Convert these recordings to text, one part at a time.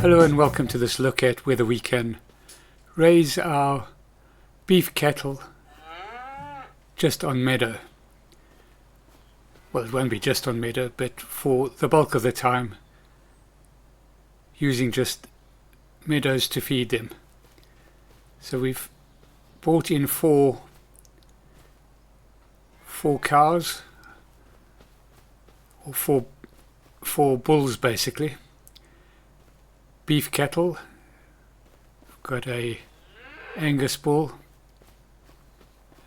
Hello and welcome to this look at whether we can raise our beef cattle just on meadow. Well, it won't be just on meadow, but for the bulk of the time using just meadows to feed them. So we've brought in four cows, or four bulls basically. Beef cattle. We've got a Angus bull,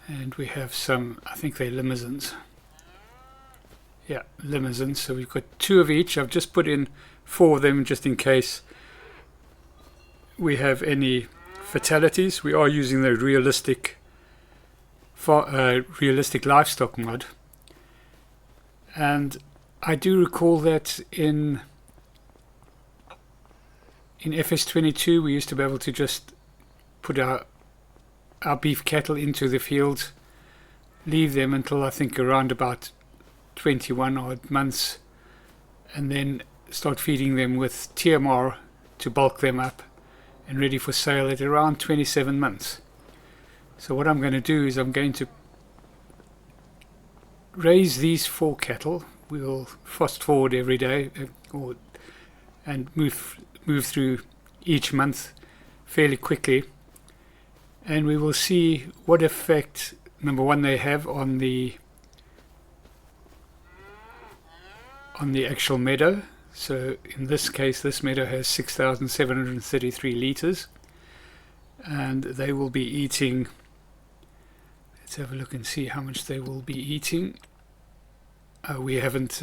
and we have some, I think they're Limousins. Yeah, Limousins. So we've got two of each. I've just put in four of them just in case we have any fatalities. We are using the realistic livestock mod, and I do recall that in FS25 we used to be able to just put our beef cattle into the fields, leave them until I think around about 21 odd months, and then start feeding them with TMR to bulk them up and ready for sale at around 27 months. So what I'm going to do is I'm going to raise these four cattle. We'll fast forward every day and move through each month fairly quickly, and we will see what effect, number one, they have on the actual meadow. So in this case, this meadow has 6,733 litres, and they will be eating, let's have a look and see how much they will be eating. We haven't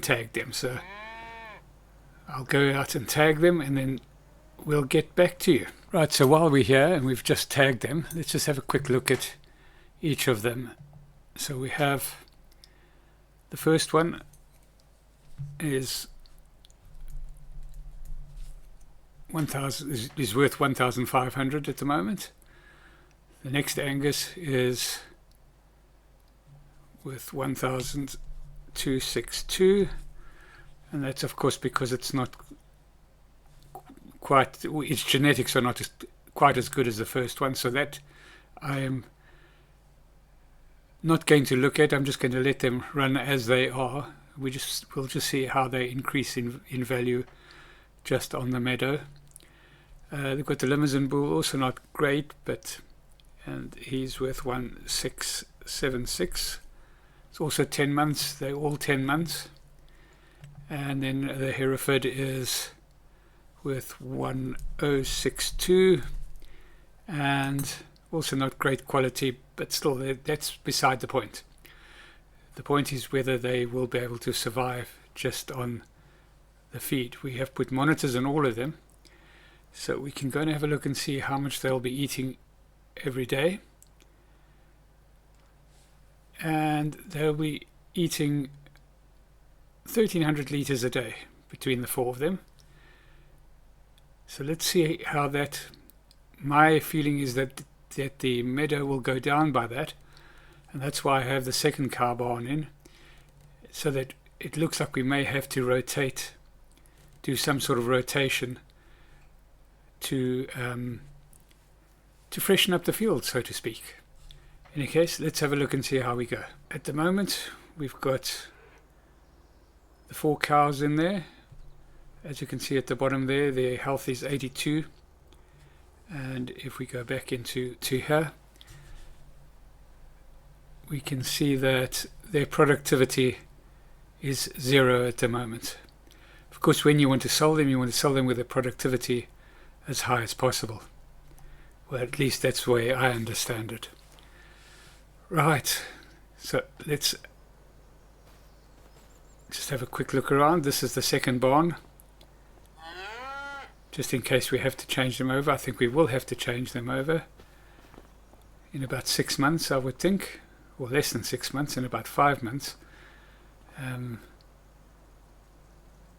tagged them, so I'll go out and tag them and then we'll get back to you. Right, so while we're here and we've just tagged them, let's just have a quick look at each of them. So we have the first one is worth 1,500 at the moment. The next Angus is worth 1,262. And that's of course because it's not quite, its genetics are not quite as good as the first one, so that I am not going to look at. I'm just going to let them run as they are. We'll just see how they increase in value just on the meadow. They've got the Limousin bull, also not great, and he's worth 1,676. It's also 10 months. They're all 10 months. And then the Hereford is worth 1,062, and also not great quality, but still that's beside the point. The point is whether they will be able to survive just on the feed. We have put monitors on all of them, so we can go and have a look and see how much they'll be eating every day. And they'll be eating 1,300 litres a day between the four of them. So let's see how that, my feeling is that the meadow will go down by that, and that's why I have the second cow barn in, so that it looks like we may have to do some sort of rotation to freshen up the field, so to speak. In any case, let's have a look and see how we go. At the moment we've got the four cows in there. As you can see at the bottom there, their health is 82, and if we go back into here, we can see that their productivity is 0 at the moment. Of course, when you want to sell them with a productivity as high as possible. Well, at least that's the way I understand it. Right, so let's just have a quick look around. This is the second barn, just in case we have to change them over. I think we will have to change them over in about 6 months, I would think, or less than 6 months, in about 5 months.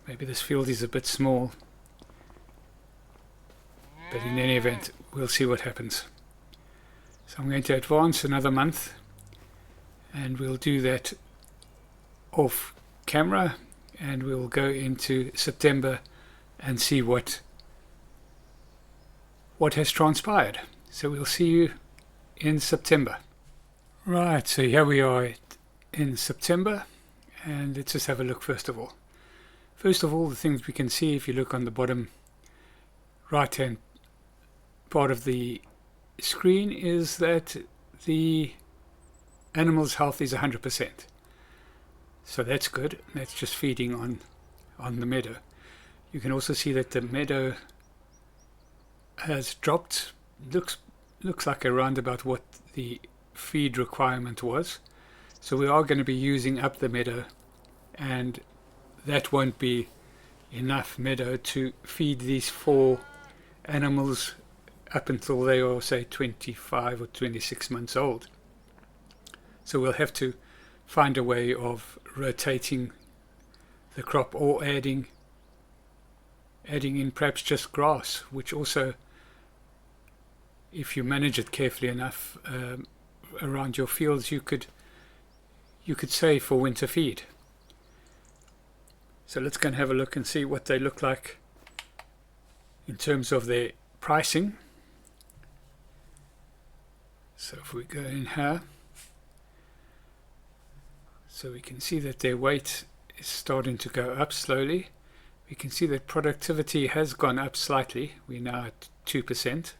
Maybe this field is a bit small, but in any event we'll see what happens. So I'm going to advance another month, and we'll do that off camera, and we'll go into September and see what what has transpired. So we'll see you in September. Right, so here we are in September, and let's just have a look first of all. First of all, the things we can see if you look on the bottom right hand part of the screen is that the animal's health is 100%. So that's good. That's just feeding on the meadow. You can also see that the meadow has dropped. Looks like around about what the feed requirement was. So we are going to be using up the meadow, and that won't be enough meadow to feed these 4 animals up until they are, say, 25 or 26 months old. So we'll have to find a way of rotating the crop, or adding in perhaps just grass, which also, if you manage it carefully enough around your fields, you could save for winter feed. So let's go and have a look and see what they look like in terms of their pricing. So if we go in here, so we can see that their weight is starting to go up slowly. We can see that productivity has gone up slightly. We're now at 2%.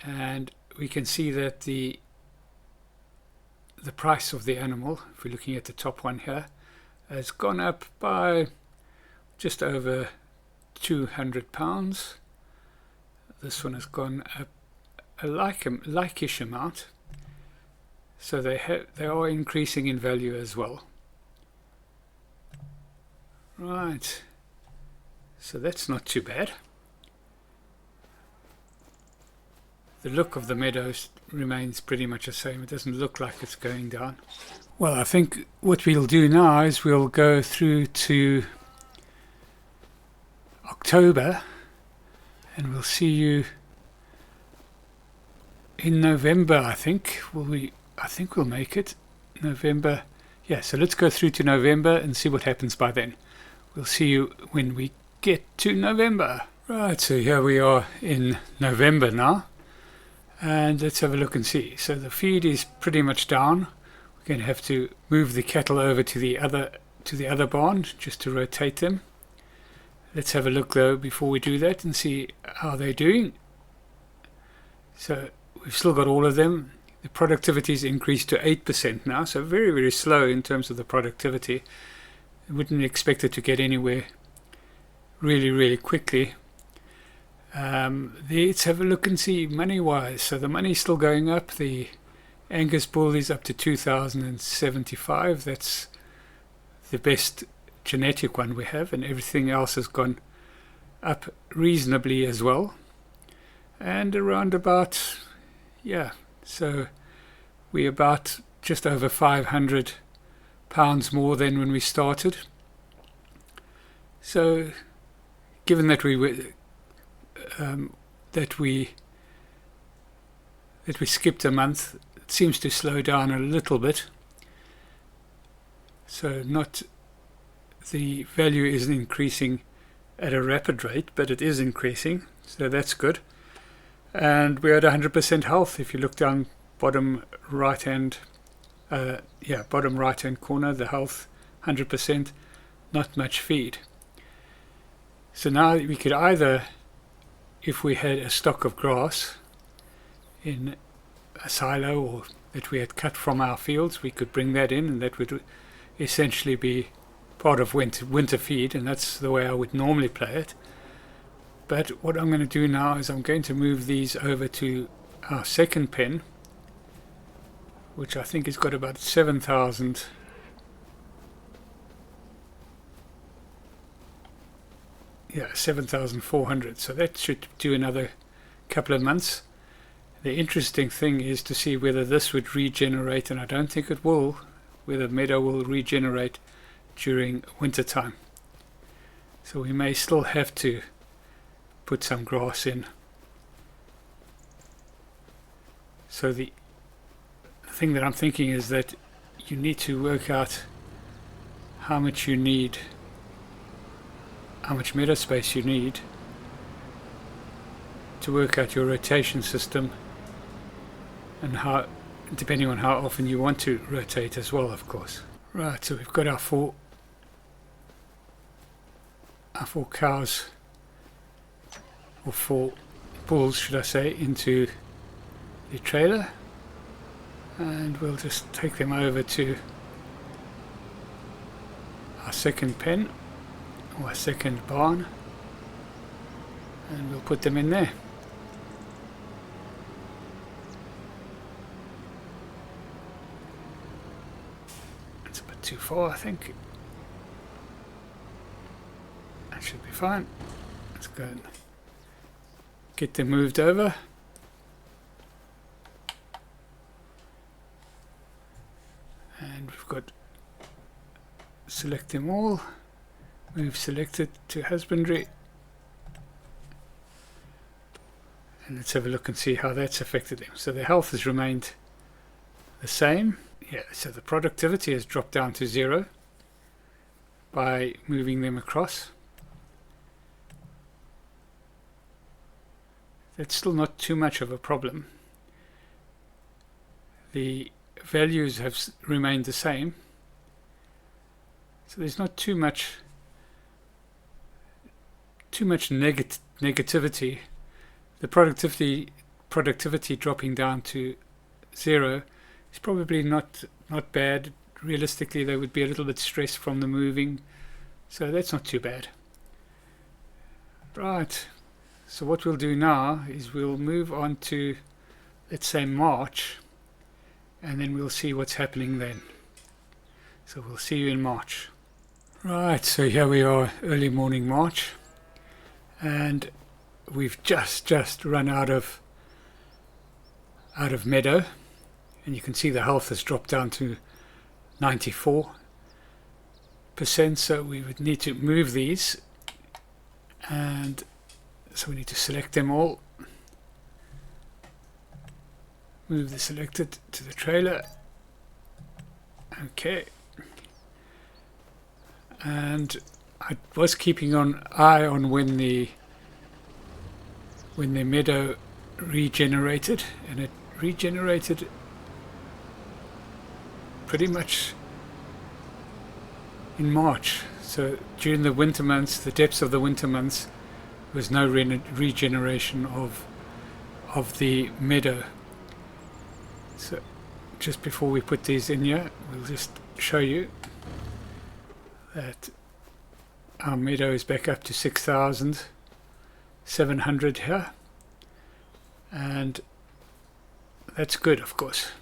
And we can see that the price of the animal, if we're looking at the top one here, has gone up by just over £200. This one has gone up a like-ish amount. So they are increasing in value as well. Right. So that's not too bad. The look of the meadows remains pretty much the same. It doesn't look like it's going down. Well, I think what we'll do now is we'll go through to October, and we'll see you in November, I think. I think we'll make it. November. Yeah, so let's go through to November and see what happens by then. We'll see you when we get to November. Right, so here we are in November now. And let's have a look and see. So the feed is pretty much down. We're going to have to move the cattle over to the other barn just to rotate them. Let's have a look though before we do that and see how they're doing. So we've still got all of them. The productivity is increased to 8% now, so very, very slow in terms of the productivity. I wouldn't expect it to get anywhere really, really quickly. Let's have a look and see money-wise. So the money's still going up. The Angus bull is up to 2,075. That's the best genetic one we have, and everything else has gone up reasonably as well. And around about, yeah, so we're about just over £500 more than when we started. So given that we skipped a month, it seems to slow down a little bit. So not the value isn't increasing at a rapid rate, but it is increasing, so that's good. And we're at 100% health. If you look down bottom right hand corner, the health 100%, not much feed. So now we could either, if we had a stock of grass in a silo or that we had cut from our fields, we could bring that in, and that would essentially be part of winter feed, and that's the way I would normally play it. But what I'm going to do now is I'm going to move these over to our second pen, which I think has got about 7,000. Yeah, 7,400. So that should do another couple of months. The interesting thing is to see whether this would regenerate, and I don't think it will, whether Meadow will regenerate during winter time. So we may still have to put some grass in. So the thing that I'm thinking is that you need to work out how much you need, how much meadow space you need, to work out your rotation system, and how, depending on how often you want to rotate as well, of course. Right, so we've got our four cows, or 4 bulls should I say, into the trailer, and we'll just take them over to our second pen, or our second barn, and we'll put them in there. It's a bit too far, I think. That should be fine. Let's go and get them moved over. And we've got select them all, move selected to husbandry, and let's have a look and see how that's affected them. So the health has remained the same. Yeah, so the productivity has dropped down to 0 by moving them across. That's still not too much of a problem. The values have remained the same, so there's not too much negativity. The productivity dropping down to 0 is probably not bad. Realistically, they would be a little bit stressed from the moving, so that's not too bad. Right, so what we'll do now is we'll move on to, let's say, March, and then we'll see what's happening then. So we'll see you in March. Right, so here we are, early morning March, and we've just run out of Meadow, and you can see the health has dropped down to 94%, so we would need to move these, and so we need to select them all, move the selected to the trailer. Okay, and I was keeping an eye on when the meadow regenerated, and it regenerated pretty much in March. So during the winter months, the depths of the winter months, there was no regeneration of the meadow. So just before we put these in here, we'll just show you that our meadow is back up to 6,700 here, and that's good, of course,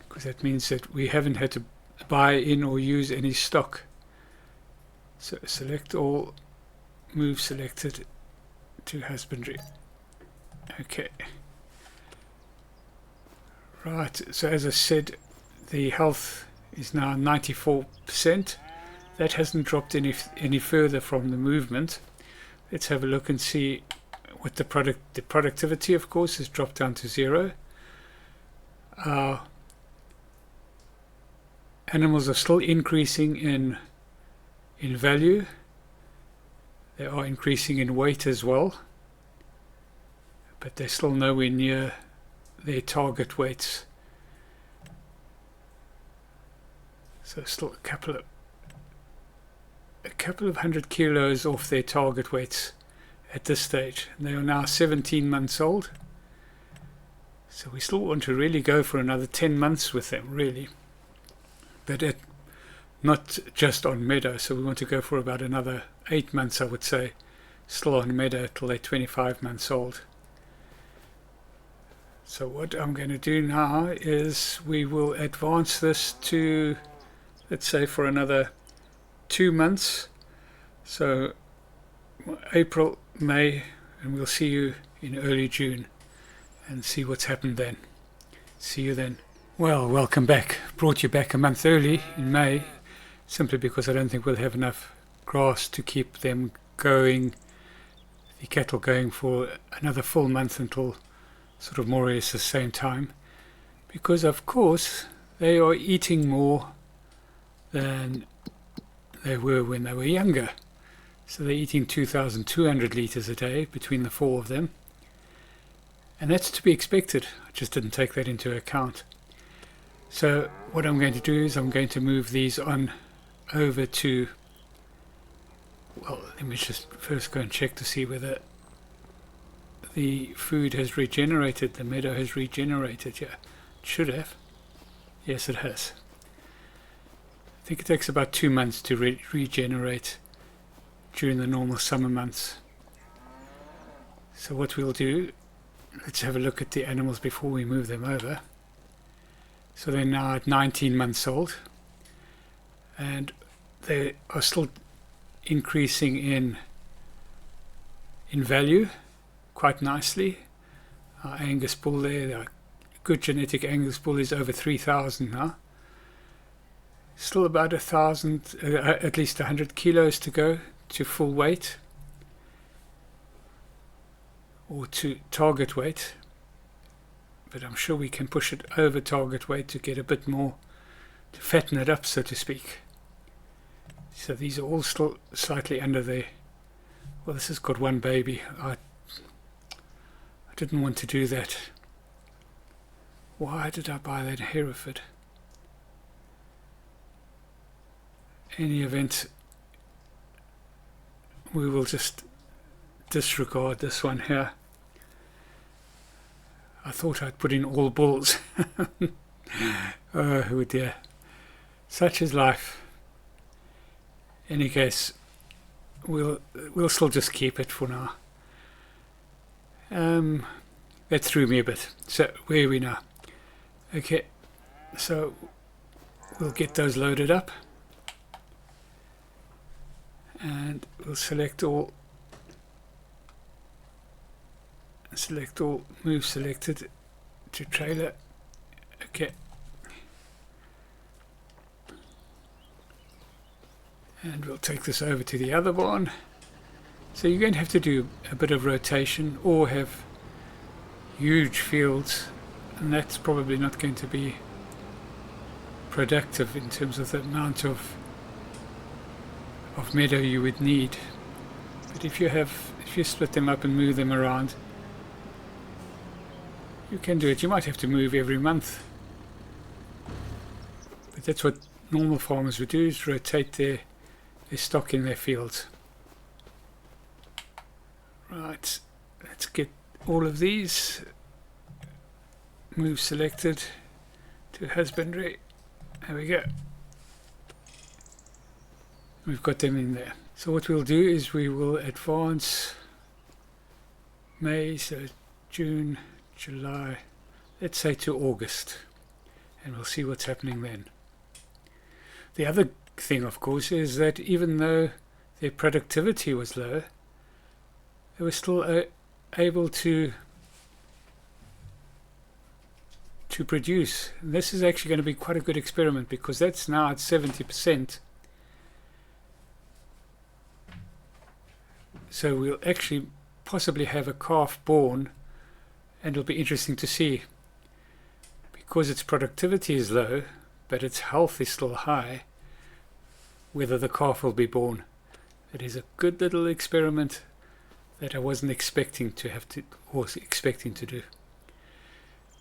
because that means that we haven't had to buy in or use any stock. So select all, move selected to husbandry. Okay, right, so as I said, the health is now 94%. That hasn't dropped any further from the movement. Let's have a look and see what the productivity, of course, has dropped down to 0. Our animals are still increasing in value. They are increasing in weight as well, but they're still nowhere near their target weights. So still a couple of 100 kilos off their target weights at this stage. And they are now 17 months old. So we still want to really go for another 10 months with them, really. But not just on meadow. So we want to go for about another 8 months, I would say, still on meadow till they're 25 months old. So what I'm going to do now is we will advance this to, let's say, for another 2 months, so April, May, and we'll see you in early June and see what's happened then. See you then. Well, welcome back. Brought you back a month early in May, simply because I don't think we'll have enough grass to keep them going, the cattle going, for another full month, until sort of more or less the same time, because of course they are eating more than they were when they were younger. So they're eating 2,200 litres a day between the 4 of them. And that's to be expected. I just didn't take that into account. So what I'm going to do is I'm going to move these on over to, well, let me just first go and check to see whether the food has regenerated, the meadow has regenerated. Yeah, it should have. Yes, it has. I think it takes about 2 months to regenerate during the normal summer months. So what we'll do, let's have a look at the animals before we move them over. So they're now at 19 months old, and they are still increasing in value quite nicely. Our Angus bull there, our good genetic Angus bull, is over 3,000 now. Still about 1,000, at least 100 kilos to go to full weight, or to target weight, but I'm sure we can push it over target weight to get a bit more, to fatten it up, so to speak. So these are all still slightly under there. Well, this has got one baby. I didn't want to do that. Why did I buy that Hereford? Any event, we will just disregard this one here. I thought I'd put in all bulls. Oh dear. Such is life. Any case, we'll still just keep it for now. That threw me a bit. So where are we now? Okay, so we'll get those loaded up, and we'll select all, move selected to trailer. Okay, and we'll take this over to the other barn. So you're going to have to do a bit of rotation or have huge fields, and that's probably not going to be productive in terms of the amount of meadow you would need. But if you split them up and move them around, you can do it. You might have to move every month, but that's what normal farmers would do, is rotate their stock in their fields. Right, let's get all of these. Move selected to husbandry. There we go. We've got them in there. So what we'll do is we will advance May, so June, July, let's say to August, and we'll see what's happening then. The other thing, of course, is that even though their productivity was low, they were still able to produce. And this is actually going to be quite a good experiment, because that's now at 70%. So we'll actually possibly have a calf born, and it'll be interesting to see, because its productivity is low but its health is still high, whether the calf will be born. It is a good little experiment that I wasn't expecting to do.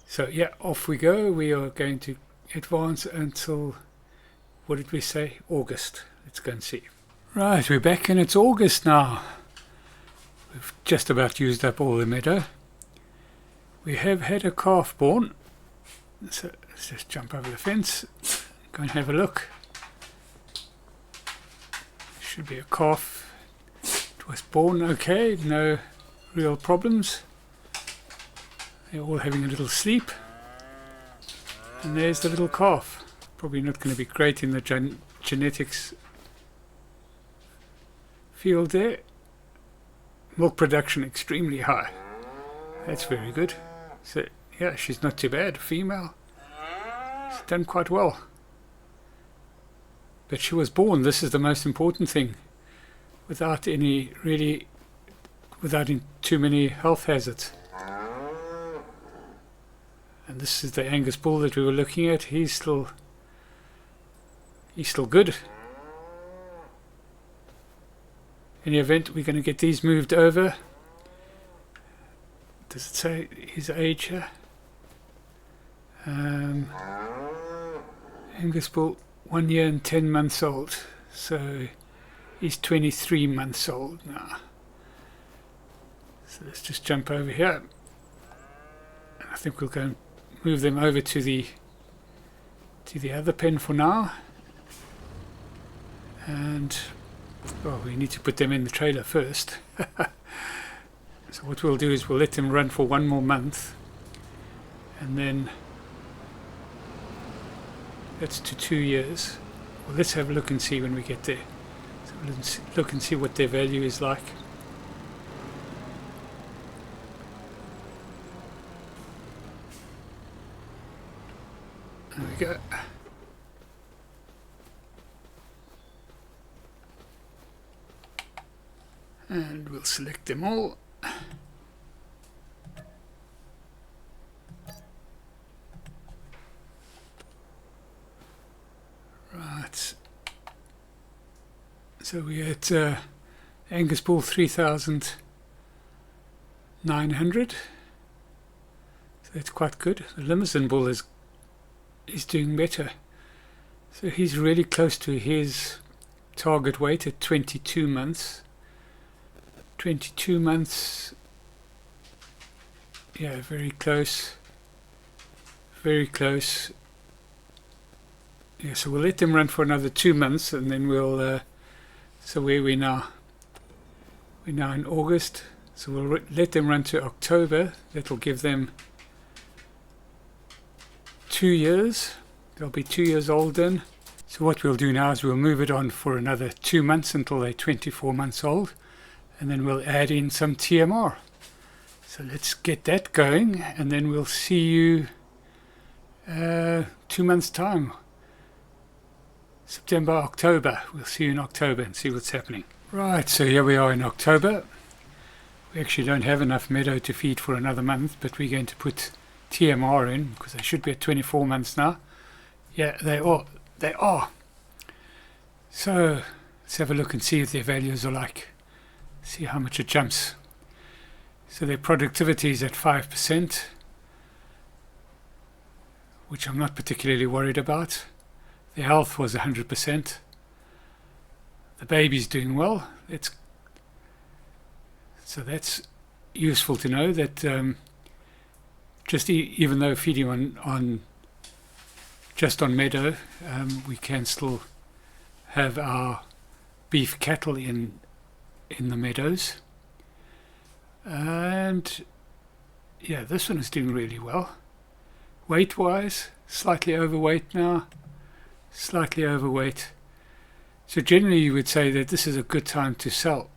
So yeah, off we go. We are going to advance until, what did we say, August. Let's go and see. Right, we're back and it's August now. We've just about used up all the meadow. We have had a calf born, so let's just jump over the fence, go and have a look. Should be a calf. It was born okay, no real problems. They're all having a little sleep. And there's the little calf. Probably not going to be great in the genetics field there. Milk production extremely high. That's very good. So yeah, she's not too bad. Female. She's done quite well. But she was born, this is the most important thing, without too many health hazards. And this is the Angus bull that we were looking at. He's still good. any event, we're going to get these moved over. Does it say his age here? Angus bull, 1 year and 10 months old. So he's 23 months old now. So let's just jump over here. I think we'll go and move them over to the other pen for now. And well, we need to put them in the trailer first. So what we'll do is we'll let them run for 1 more month, and then that's to 2 years. Well, let's have a look and see when we get there. So let's look and see what their value is like. There we go. And we'll select them all. Right. So we're at Angus bull 3,900. So that's quite good. The Limousin bull is doing better. So he's really close to his target weight at 22 months. 22 months, yeah, very close, very close. Yeah, so we'll let them run for another 2 months, and then we'll so where are we now? We're now in August, so we'll let them run to October. That'll give them 2 years. They'll be 2 years old then. So what we'll do now is we'll move it on for another 2 months until they're 24 months old. And then we'll add in some TMR. So let's get that going, and then we'll see you 2 months time. September, October. We'll see you in October and see what's happening. Right, so here we are in October. We actually don't have enough Meadow to feed for another month, but we're going to put TMR in because they should be at 24 months now. Yeah, they are. They are. So let's have a look and see what their values are like. See how much it jumps. So their productivity is at 5%, which I'm not particularly worried about. Their health was 100%. The baby's doing well. So that's useful to know that just even though feeding on just on Meadow, we can still have our beef cattle in the meadows. And yeah, this one is doing really well. Weight wise, slightly overweight now, slightly overweight. So generally you would say that this is a good time to sell,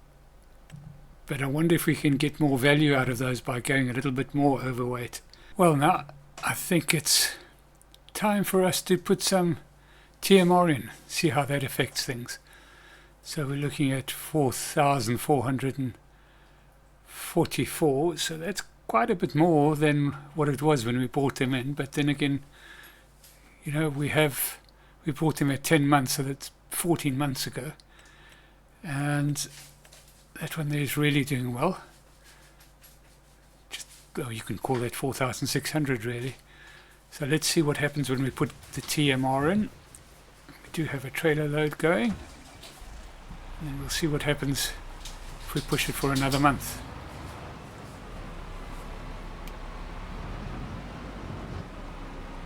but I wonder if we can get more value out of those by going a little bit more overweight. Well, now I think it's time for us to put some TMR in, see how that affects things. So we're looking at 4,444, so that's quite a bit more than what it was when we bought them in. But then again, you know, we bought them at 10 months, so that's 14 months ago, and that one there is really doing well. You can call that 4,600 really. So let's see what happens when we put the TMR in. We do have a trailer load going. And we'll see what happens if we push it for another month.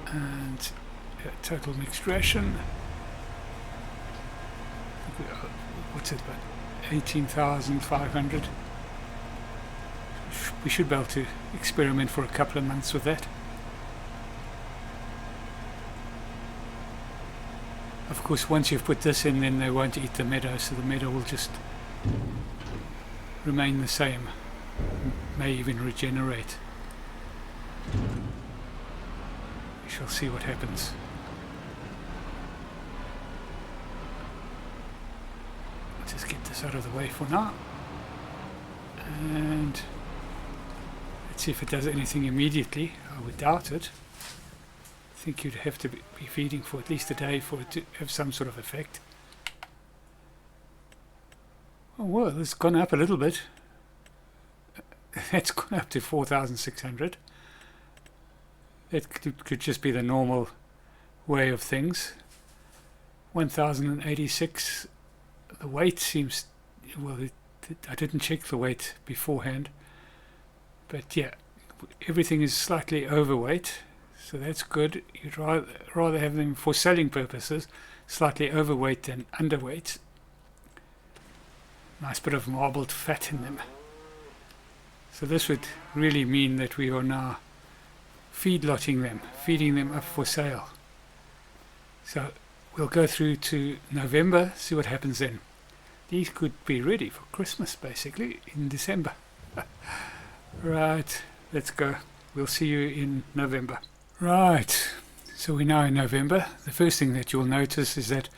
And total mixed ration. What's it, about 18,500? We should be able to experiment for a couple of months with that. Of course, once you've put this in, then they won't eat the meadow, so the meadow will just remain the same, may even regenerate. We shall see what happens. Let's just get this out of the way for now, and let's see if it does anything immediately. I would doubt it. I think you'd have to be feeding for at least a day for it to have some sort of effect. Oh, well, it's gone up a little bit. It's gone up to 4,600. It could just be the normal way of things. 1,086. The weight seems, well, I didn't check the weight beforehand, but yeah, everything is slightly overweight, so that's good. You'd rather have them for selling purposes slightly overweight than underweight. Nice bit of marbled fat in them. So this would really mean that we are now feedlotting them, feeding them up for sale. So we'll go through to November, see what happens then. These could be ready for Christmas, basically, in December. Right, let's go. We'll see you in November. Right, so we're now in November. The first thing that you'll notice is that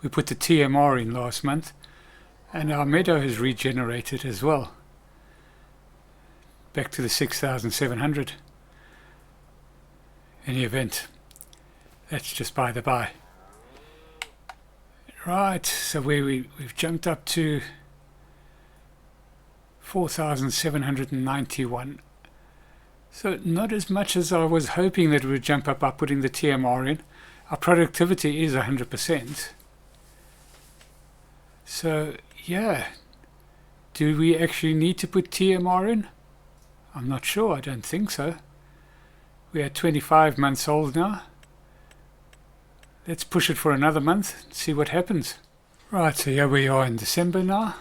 we put the TMR in last month, and our meadow has regenerated as well. Back to the 6,700. In the event, that's just by the by. Right, so we've jumped up to 4,791. So not as much as I was hoping that it would jump up by putting the TMR in. Our productivity is 100%. So yeah, do we actually need to put TMR in? I'm not sure, I don't think so. We are 25 months old now. Let's push it for another month and see what happens. Right, so here we are in December now.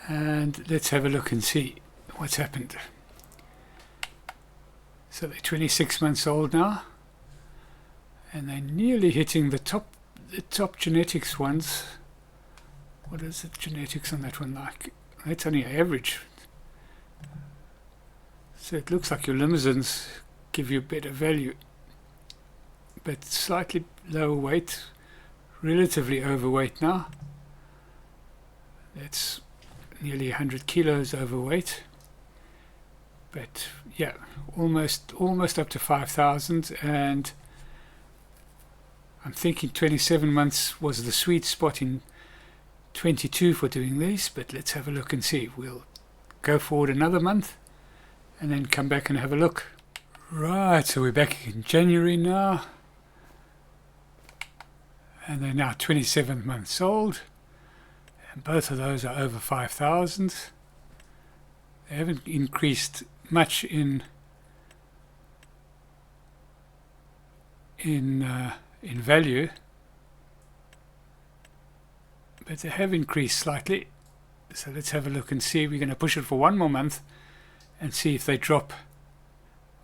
And let's have a look and see what's happened. So they're 26 months old now. And they're nearly hitting the top genetics ones. What is the genetics on that one like? That's only average. So it looks like your limousines give you better value. But slightly lower weight, relatively overweight now. That's nearly 100 kilos overweight. But yeah, almost up to 5,000, and I'm thinking 27 months was the sweet spot in 22 for doing this, but let's have a look and see. We'll go forward another month and then come back and have a look. Right, so we're back in January now. And they're now 27 months old, and both of those are over 5,000. They haven't increased much in value, but they have increased slightly. So let's have a look and see. We're going to push it for one more month and see if they drop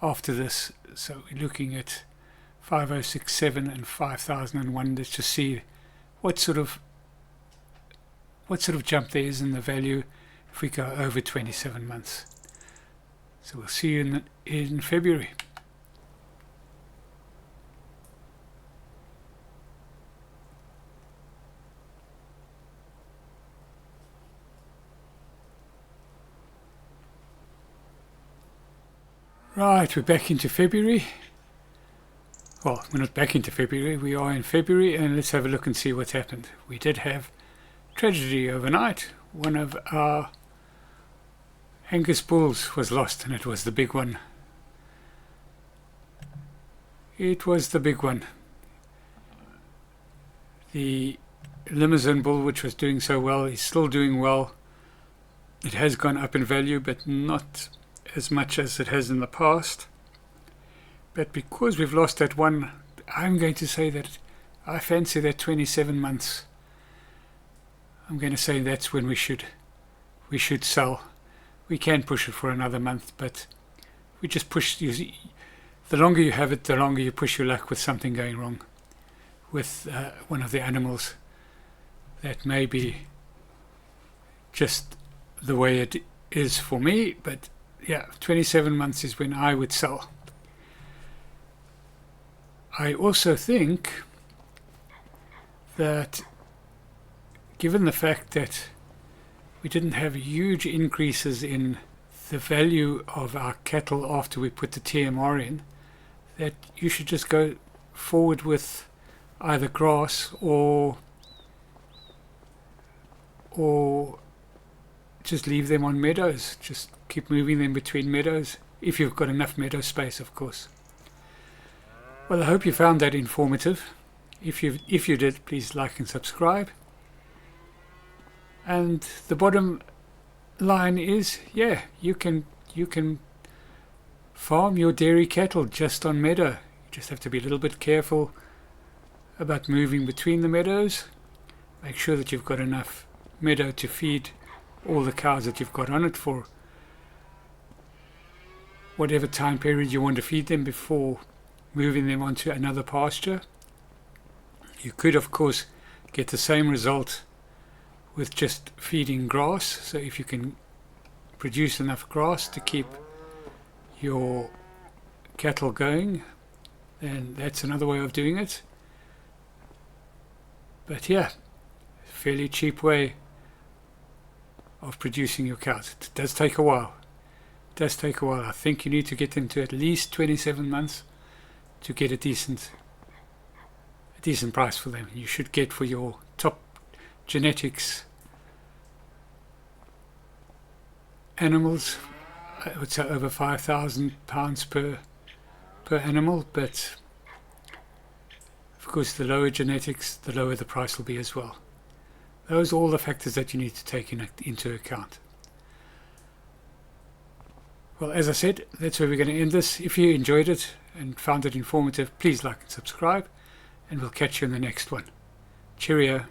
after this. So we're looking at 5067 and 5001. Let's just see what sort of jump there is in the value if we go over 27 months. So we'll see you in February. Right, we're back into February. Well, we're not back into February, we are in February, and let's have a look and see what's happened. We did have tragedy overnight. One of our Angus bulls was lost, and it was the big one. It was the big one. The Limousin bull, which was doing so well, is still doing well. It has gone up in value, but not as much as it has in the past. But because we've lost that one, I'm going to say that I fancy that 27 months. I'm going to say that's when we should sell. We can push it for another month, but we just push. The longer you have it, the longer you push your luck with something going wrong with one of the animals. That may be just the way it is for me, but yeah, 27 months is when I would sell. I also think that given the fact that we didn't have huge increases in the value of our cattle after we put the TMR in, that you should just go forward with either grass or just leave them on meadows. Just keep moving them between meadows, if you've got enough meadow space, of course. Well, I hope you found that informative. If you did, please like and subscribe. And the bottom line is, yeah, you can farm your dairy cattle just on meadow. You just have to be a little bit careful about moving between the meadows. Make sure that you've got enough meadow to feed all the cows that you've got on it for whatever time period you want to feed them before moving them onto another pasture. You could, of course, get the same result with just feeding grass. So if you can produce enough grass to keep your cattle going, then that's another way of doing it. But yeah, fairly cheap way of producing your cows. It does take a while. I think you need to get them to at least 27 months to get a decent price for them. You should get for your top genetics animals, I would say over £5,000 per animal, but of course the lower genetics, the lower the price will be as well. Those are all the factors that you need to take into account. Well, as I said, that's where we're going to end this. If you enjoyed it and found it informative, please like and subscribe, and we'll catch you in the next one. Cheerio.